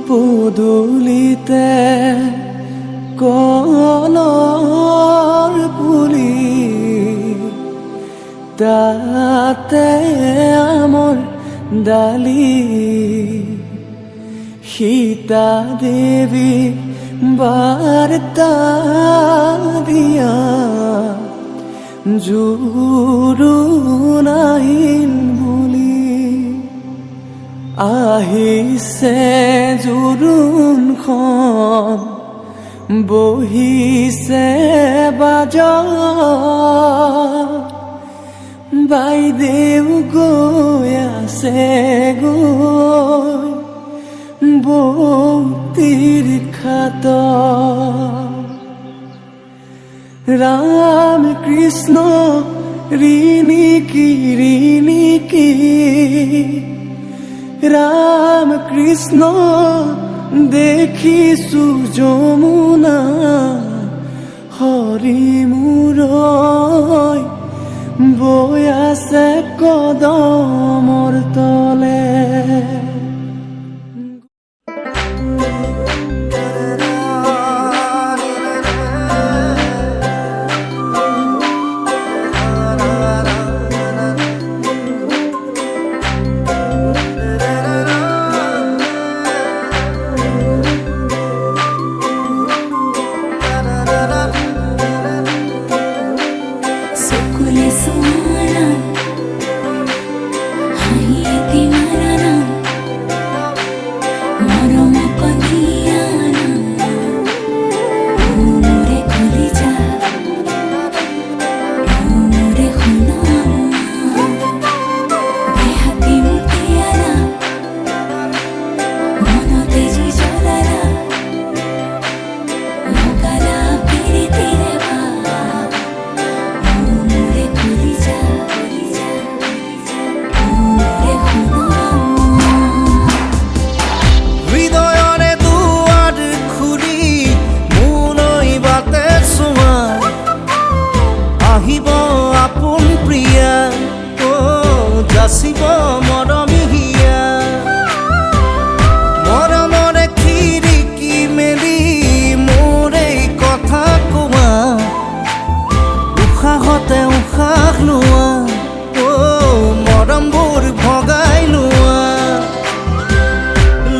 পদূলিতে কলৰ পুলি তাতে আমৰ ডালি সীতা দেৱী বাৰ্তা দিয়া জোৰোণ আহিল বুলি আহিছে জোৰোণখন বহিছে বাজত বাইদেউ গৈ আছে গৈ বৌতিৰ খাত ৰাম কৃষ্ণ ৰিণিকি ৰাম কৃষ্ণ দেখিছো যমুনা হৰি মূৰৈ বৈ আছে কদমৰ তলে যাচিব মৰমিহিয়া মৰমৰে খিৰিকি মেলি মোৰ এই কথা কোৱা উশাহতে উশাহ লোৱা মৰমবোৰ ভগাই লোৱা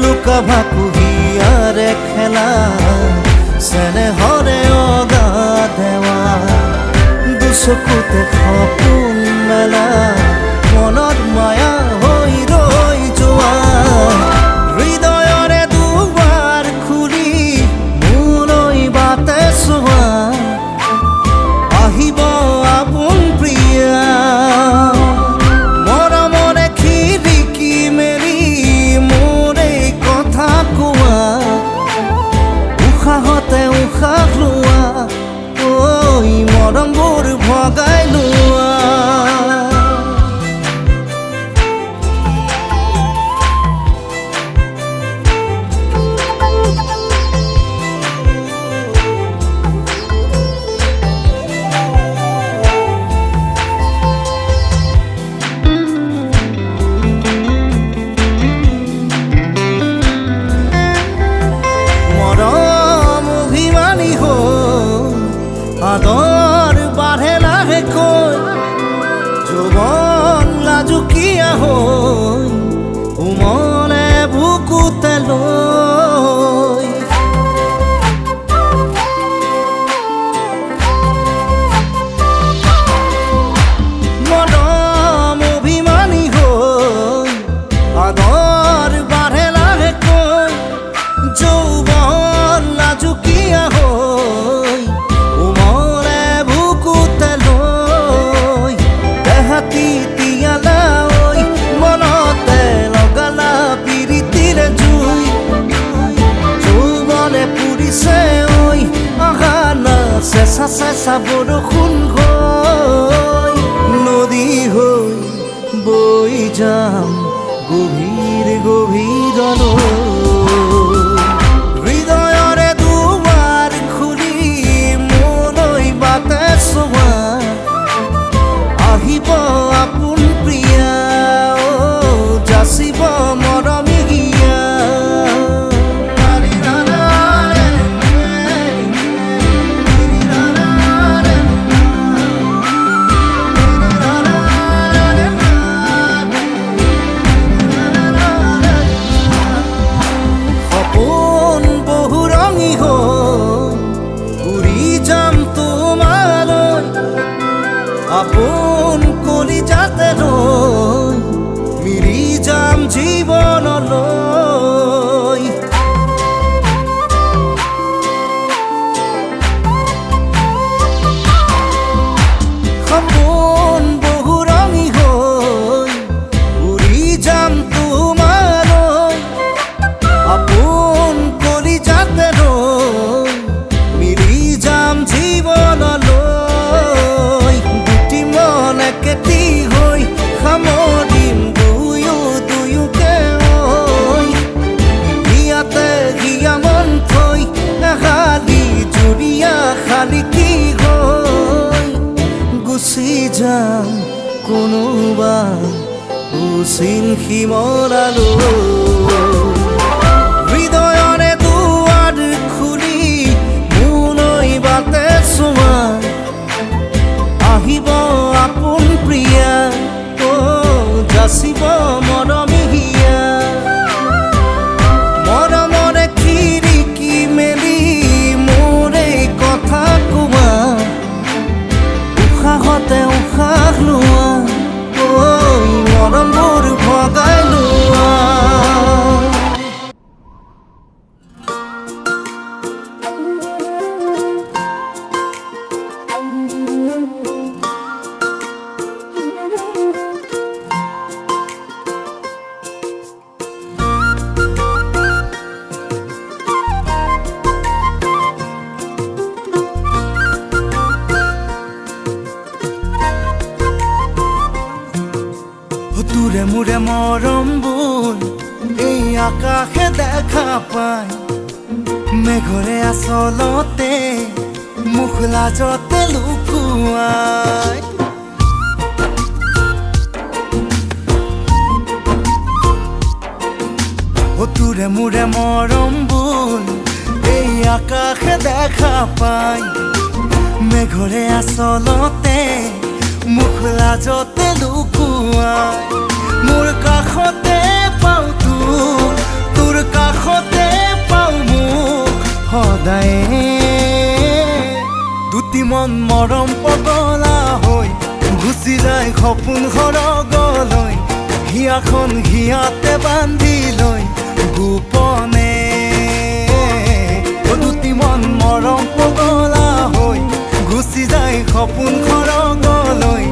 লুকা ভাকু হিয়াৰে খেলা চেনেহৰে অগা দেৱা দুচকুতে সপোন মেলা মনত মায়া হৈ ৰৈ যোৱা হৃদয়ৰে দুৱাৰ খুলি মোলৈ বাটে চোৱা আহিব আপোন প্ৰিয়া মৰমৰে খিৰিকি মেলি মোৰ এই কথা কোৱা উশাহতে উশাহ লোৱা মৰমবোৰ ভগাই লোৱা আদৰ বাঢ়ে লাহেকৈ যৌৱন লাজুকীয়া হৈ উমলে বুকুতে লৈ মৰম অভিমানী হৈ আদৰ বাঢ়ে লাহেকৈ যৌৱন লাজুকীয়া হৈ মনতে লগালা পিৰিতিৰে জুই যৌৱনে পুৰিছে ঐ আঘানা চেঁচা চেঁচা বৰষুণ হৈ নদী হৈ বৈ যাম গভীৰ গভীৰলৈ হৃদয়ৰে দুৱাৰ খুলি মোলৈ বাটে চোৱা আহিব আপোন প্ৰিয়া যাচিব মৰমিহিয়া কোনোবা উচিন শিমলালৈ হৃদয়ৰে দুৱাৰ খুলি মোলৈ বাটে চোৱা আহিব আপোন প্ৰিয়া যাচিব মৰমিহিয়া মৰমৰে খিৰিকী মেলি মোৰ এই কথা কোৱা উশাহতে উশাহ লোৱা মৰমবোৰ ভগাই লোৱা তোৰে মোৰে মৰমবোৰ এই আকাশে দেখা পায় মেঘৰে আচলতে মুখ লাজতে লুকুৱাই তোৰে মোৰে মৰমবোৰ এই আকাশে দেখা পায় মেঘৰে আচলতে মুখ লাজতে লুকুৱাই মোৰ কাষতে পাওঁ তোৰ কাষতে পাওঁ মোক সদায়ে দুটি মন মৰম পগলা হৈ গুচি যায় সপোন সৰগলৈ হিয়াখন হিয়াতে বান্ধি লৈ গোপনে দুটি মন মৰম পগলা হৈ গুচি যায় সপোন সৰগলৈ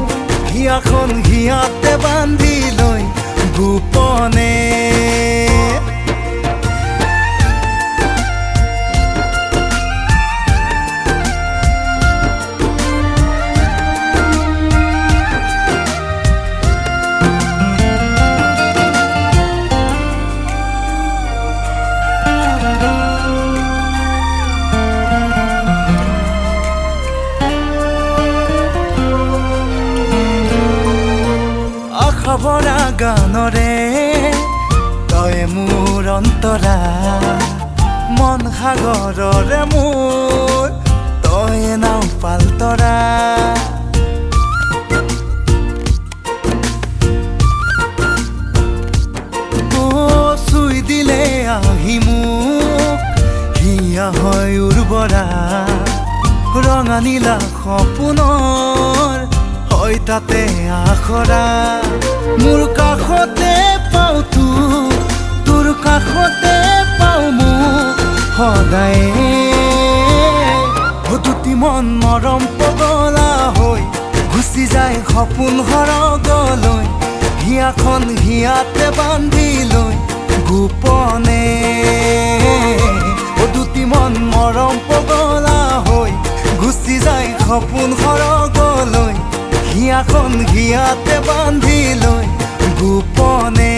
হিয়াখন হিয়াতে বান্ধি লৈ গোপনে ভৰা গানৰে তই মোৰ অন্তৰা মন সাগৰৰে মোৰ তই নাও পালতৰা চুই দিলে আহি মোক হিয়া হয় উৰ্বৰা ৰঙা নীলা সপোনৰ হয় তাতে আখৰা মোৰ কাষতে পাওঁ তোৰ কাষতে পাওঁ মোক সদায়ে দুটি মন মৰম পগলা হৈ গুচি যায় সপোন সৰগলৈ হিয়াখন হিয়াতে বান্ধি লৈ গোপনে দুটি মন মৰম পগলা হৈ গুচি যায় সপোন সৰগলৈ হিয়াখন হিয়াতে বান্ধি লৈ গোপনে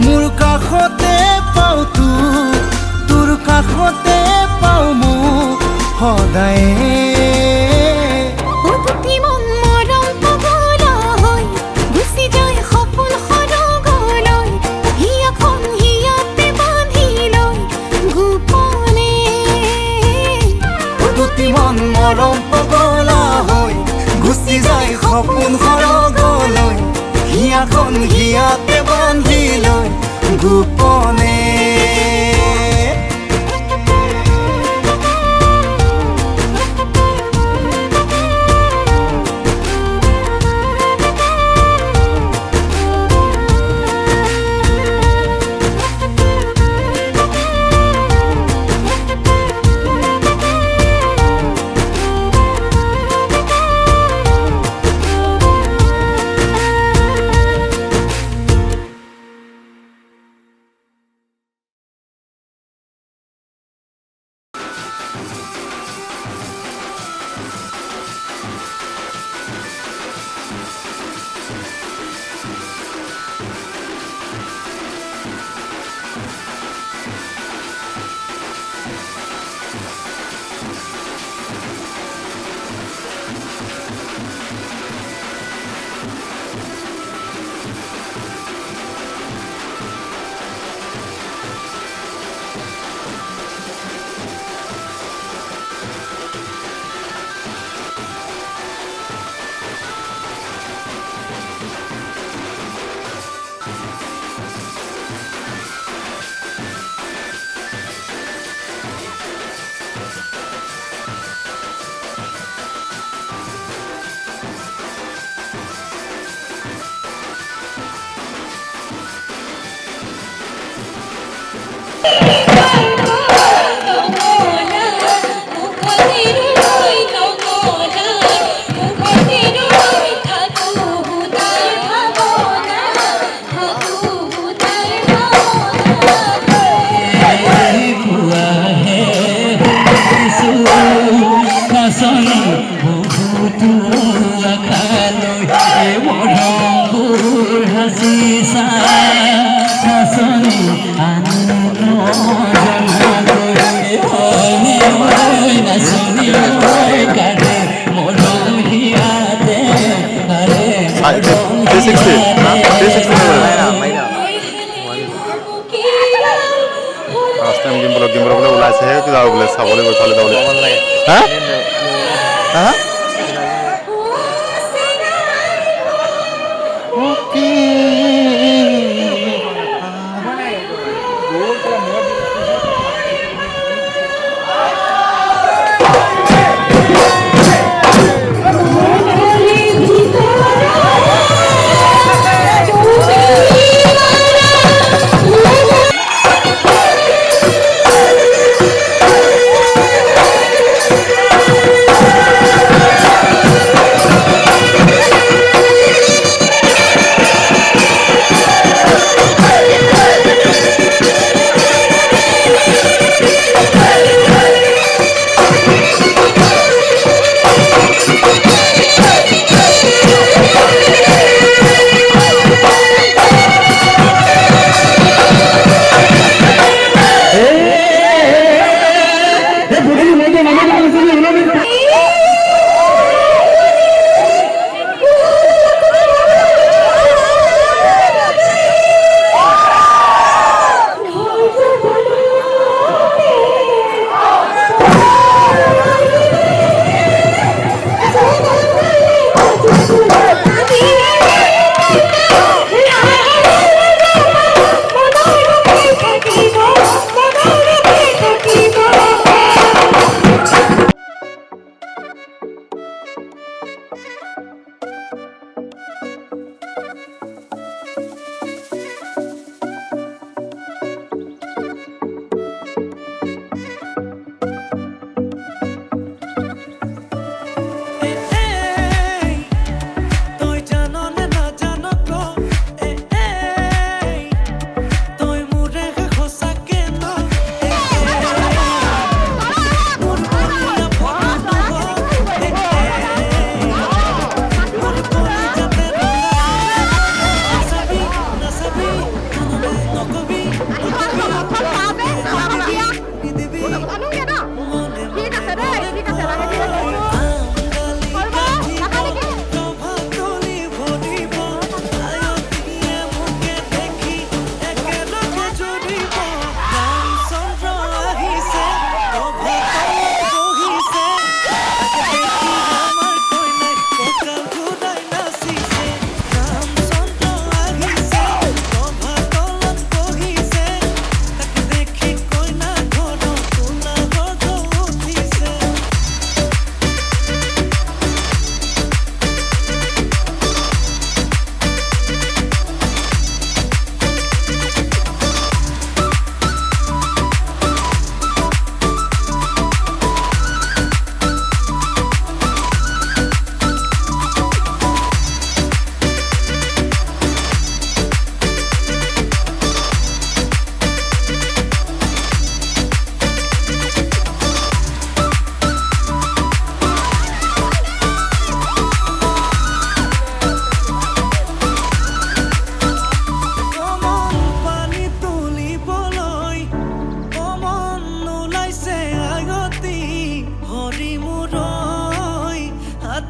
মোৰ কাষতে পাওঁ তোৰ কাষতে পাওঁ মোক সদায়ে মৰম পগলা গুচি যায় সপোন সৰগলৈ হিয়াখন হিয়াতে বান্ধি লৈ গোপনে গিম্বল বোলে ওলাইছেহে যাব বোলে চাবলৈ গৈছিলে যাবলৈ মন লাগে হা হা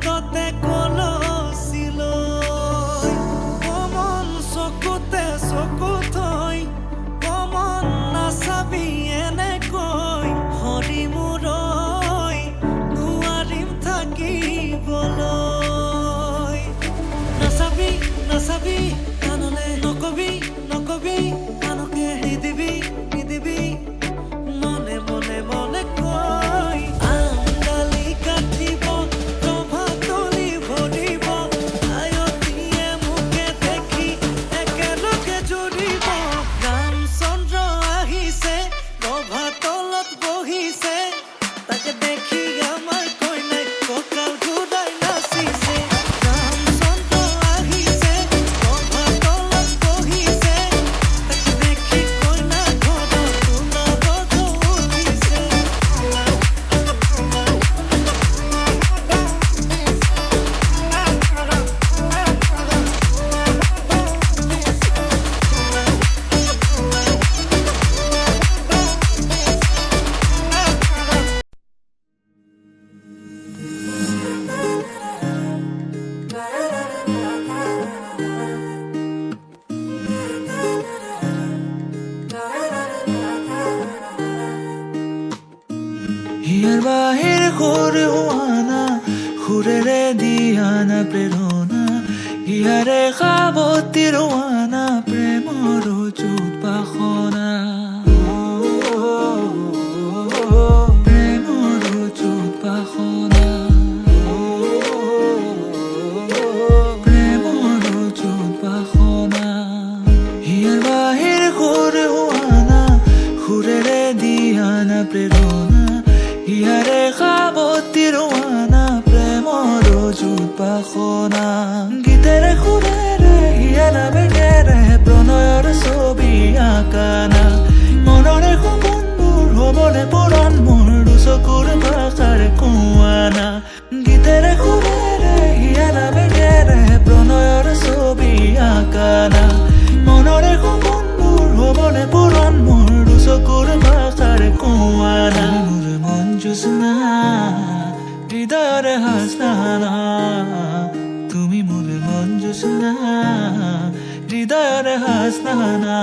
হাততে কলচিলৈ কমন চকুতে চকু থৈ কমন নাচাবি এনেকৈ হৰি মূৰৈ নোৱাৰিম থাকিবলৈ নাচাবি নাচাবি কাণলে নকবি নকবি কাণকে নিদিবি নিদিবি মনে মনে মনে কৈ আঙালি কাটিব ৰভাতলি ভৰিব আয়তীয়ে মোকে দেখি একেলগে জুৰিব ৰামচন্দ্ৰ আহিছে ৰভাতলত বহিছে তাকে দেখি আমাৰ কইনাই কঁকাল ঘূৰাই নাচিছে ৰামচন্দ্ৰ আহিছে ৰভাতলত বহিছে তাকে দেখি কইনা ঘৰত তুলগত উঠিছে হিয়াৰ বাহিৰ সুৰ হোৱানা সুৰেৰে দিয়ানা প্ৰেৰণা হিয়াৰে সাৱতী ৰোৱানা প্ৰেমৰ চুপাসনা প্ৰেমৰ চুপাসনা প্ৰেমৰ চুপাসনা হিয়াৰ বাহিৰ সুৰ হোৱানা সুৰেৰে দিয়ানা প্ৰেৰণা হিয়াৰে সাৱতী ৰোৱানা প্ৰেমৰ চুপাসনা গীতেৰে সুৰেৰে হিয়া নামেৰে প্ৰণয়ৰ ছবি আঁকানা মনৰে সপোনবোৰ হ'বনে পূৰণ মোৰ দুচকুৰ ভাষাৰ কোৱানা গীতেৰে সুৰেৰে হিয়া নামেৰে প্ৰণয়ৰ ছবি আঁকানা মনৰে সপোনবোৰ হ'বনে পূৰণ মোৰ দুচকুৰ ভাষাৰ কোৱানা মোৰ মন জোছনা হৃদয়ৰে হাসনা তুমি মোৰ মন জোছনা হৃদয়ৰে হাসনা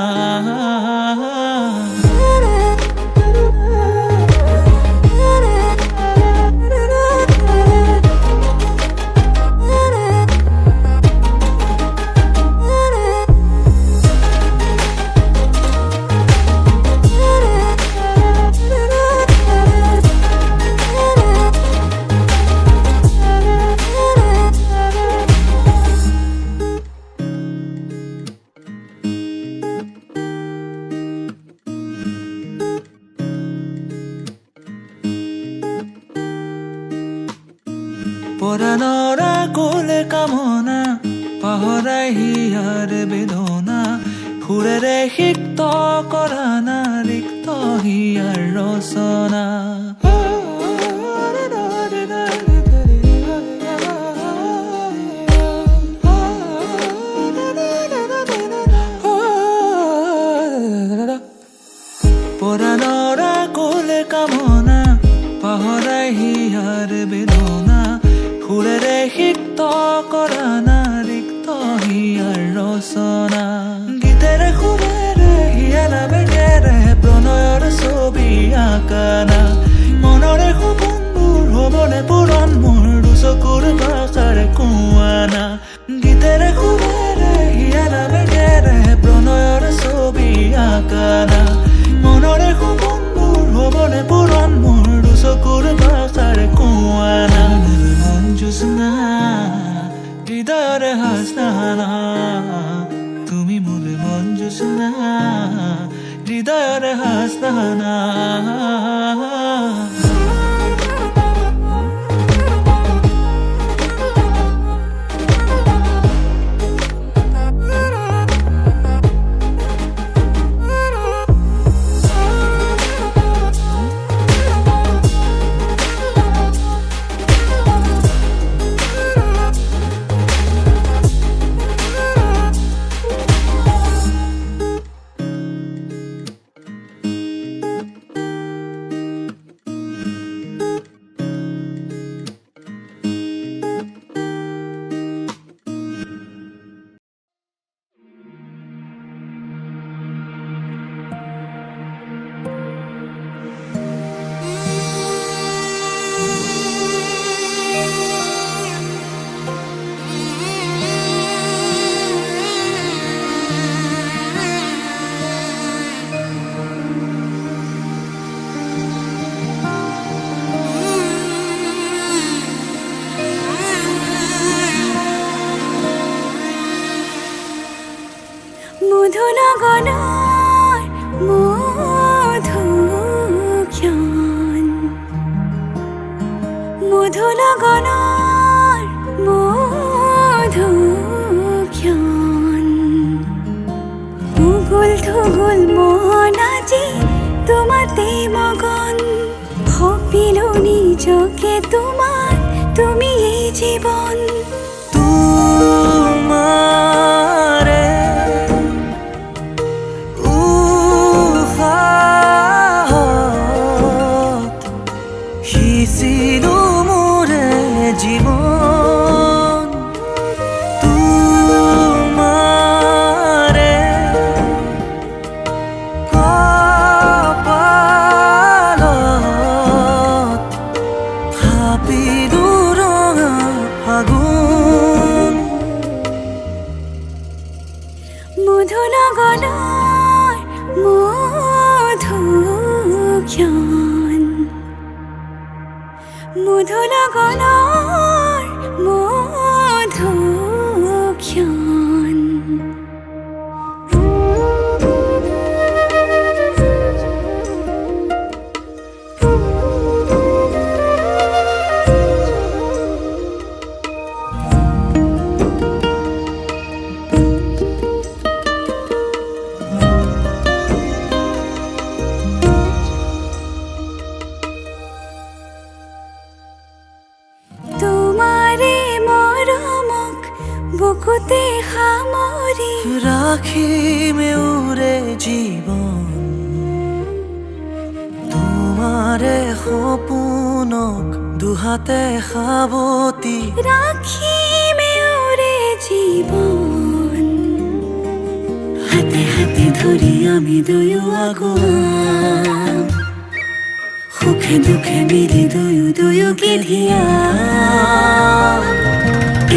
পৰাণৰ কোলে কামনা পাহৰাই হিয়াৰ বেদনা সুৰেৰে সিক্ত কৰানা ৰিক্ত হিয়াৰ ৰচনা পৰাণৰ কোলে কামনা পাহৰাই হিয়াৰ বেদনা সুৰেৰে সিক্ত কৰানা ৰিক্ত হিয়াৰ ৰচনা গীতেৰে সুৰেৰে হিয়া নামেৰে প্ৰণয়ৰ ছবি আঁকানা মনৰে সপোনবোৰ হ'বনে পূৰণ মোৰ দুচকুৰ ভাষাৰ কোৱানা গীতেৰে সুৰেৰে হিয়া নামেৰে প্ৰণয়ৰ ছবি আঁকানা মনৰে সপোনবোৰ হ'বনে পূৰণ মোৰ দুচকুৰ ভাষাৰ কোৱানা মন জোছনা হৃদয়ৰে হাসনা তুমি মোৰ মন জোছনা হৃদয়ৰে হাসনা লগনৰ মধুক্ষণ মধু লগনৰ মধুক্ষণ উগুল থুগুল মন আজি তোমাতে মগন ভাবিলো নিজকে তোমাৰ তুমি এই জীবন তোমাৰে উশাহত সিঁচিলো মোৰে জীৱন তোমাৰে কপালত থাপিলো ৰঙা ফাগুন মধু লগনৰ মধুক্ষণ মধু লগনৰ মধুক্ষণ তোমাৰে মৰমক বুকুতে সামৰি ৰাখিমে উৰে জীৱন তোমাৰে সপোনক দুহাতে সাৱতি ৰাখিমে উৰে জীৱন হাতে হাতে ধৰি আমি দুয়ো আগুৱাম সুখে দুখে মিলি দুয়োকে ধিয়াম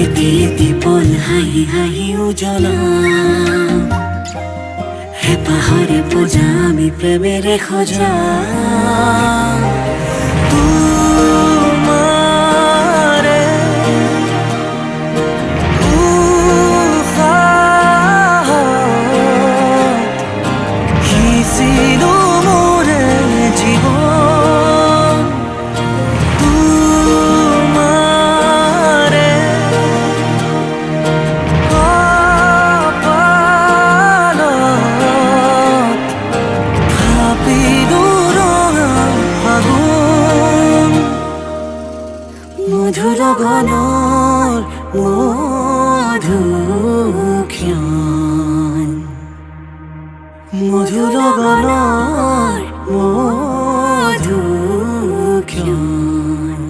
এটি এটি পল হাঁহি হাঁহি উজ্বলাম হেঁপাহৰে পূজা আমি প্ৰেমেৰে সজাম তোমাৰে উশাহত সিঁচিলো মোৰে জীৱন তোমাৰে কপালত থাপিলো ৰঙা ফাগুন মধু লগনৰ মধুক্ষণ মধু লগনৰ মধুক্ষণ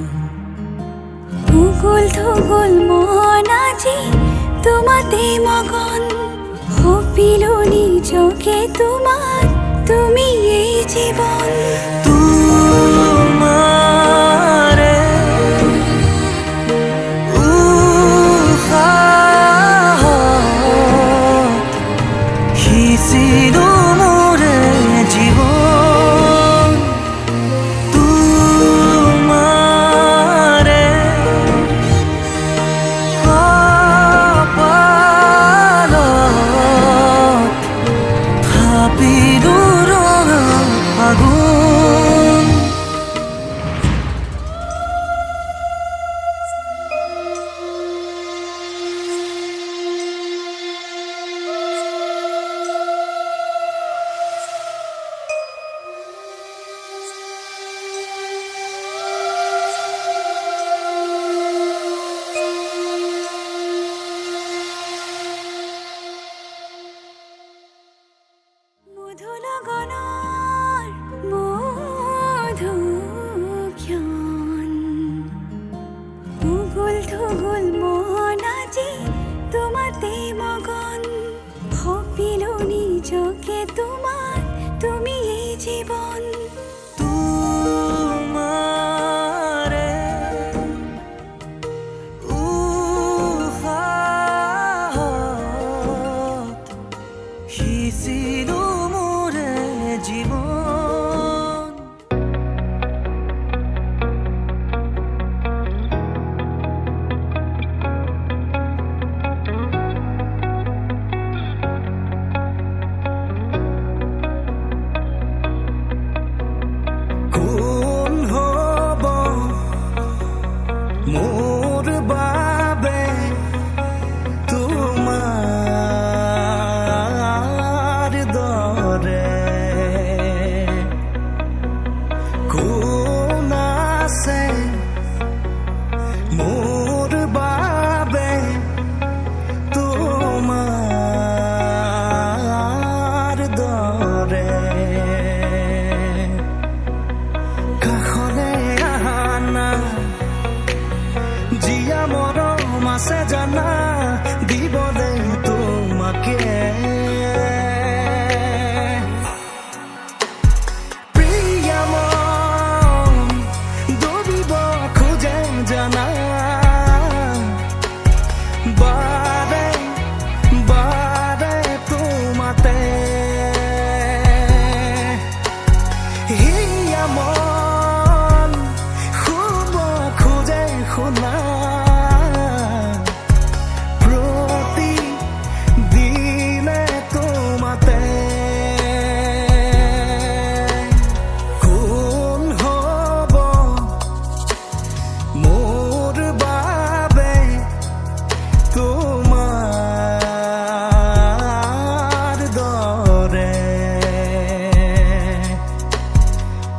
উগুল থুগুল মন আজি তোমাতে মগন ভাবিলো নিজকে তোমাৰ তুমি এই জীবন তোমাৰে উশাহত সিঁচিলো মোৰে জীৱন তোমাৰে কপালত থাপিলো ৰঙা ফাগুন আছে জানা দিবলে তোমাকে প্ৰিয়া মন দৌৰিব খোজে জানা বাৰে বাৰে তোমাতে হিয়া মন শুব খোজে শুনা প্ৰতিদিনে তোমাতে কোন হ'ব মোৰ বাবে তোমাৰ দৰে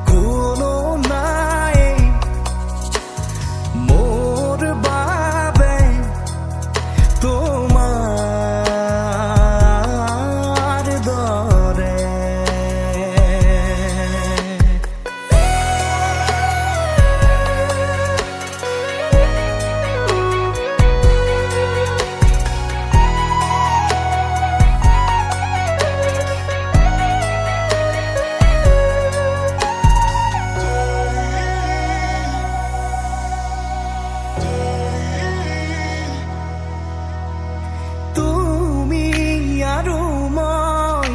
কোনো নাই মোৰ বাবে তোমাৰ দৰে তুমি আৰু মই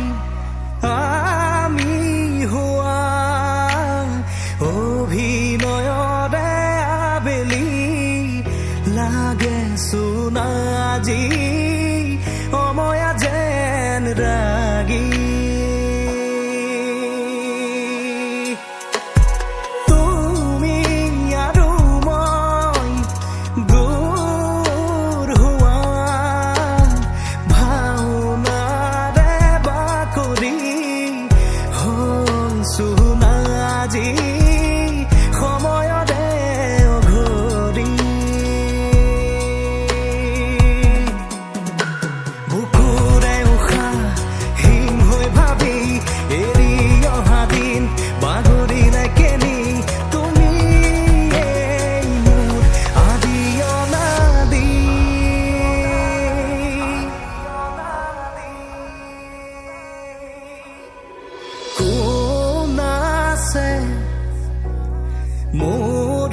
আমি হোৱা অভিনয়ৰে আবেলি লাগে চোন আজি অময়া যেন ৰাগী তুমি আৰু মই দূৰ হোৱা ভাওনাৰে বাকৰি হ'ল চোন আজি সময়ৰে অঘৰী বুকুৰে উশাহ হীন হৈ ভাবি এৰি অহা দিন বাগৰিলে কেনি তুমি এই মোৰ আদি অনাদি কোন আছে মোৰ